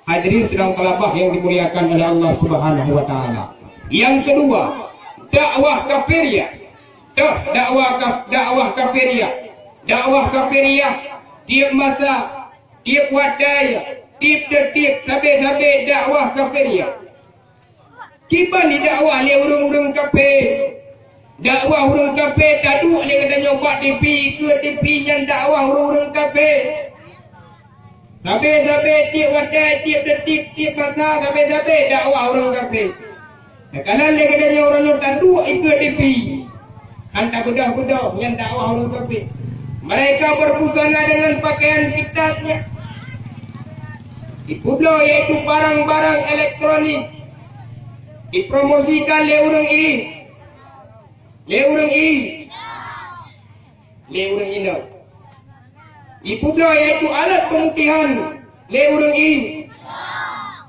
Hadirin sedang talabah yang dimuliakan oleh Allah Subhanahu wa taala. Yang kedua, dakwah kafiriyah. Dakwah kafiriyah. Dakwah kafiriyah tiap masa, tiap wadai, tiap detik, sampai dakwah kafiriyah. Kiban ni dakwah le urung-urung kafir. Dakwah urung kafir taduk le kata nyoba TV yang dakwah urung-urung kafir. Sampai tiap wadai, tiap detik, tiap masa, sampai dakwah orang kafir. Kalau dia katanya orang yang tanduk ikut TV. Hantar budak-budak yang dakwah orang kafir. Mereka berbusana dengan pakaian kitabnya. Dipudlo iaitu barang-barang elektronik. Dipromosikan oleh orang ini. Le orang ini. Dipudlo iaitu alat pemutihan le orang ini.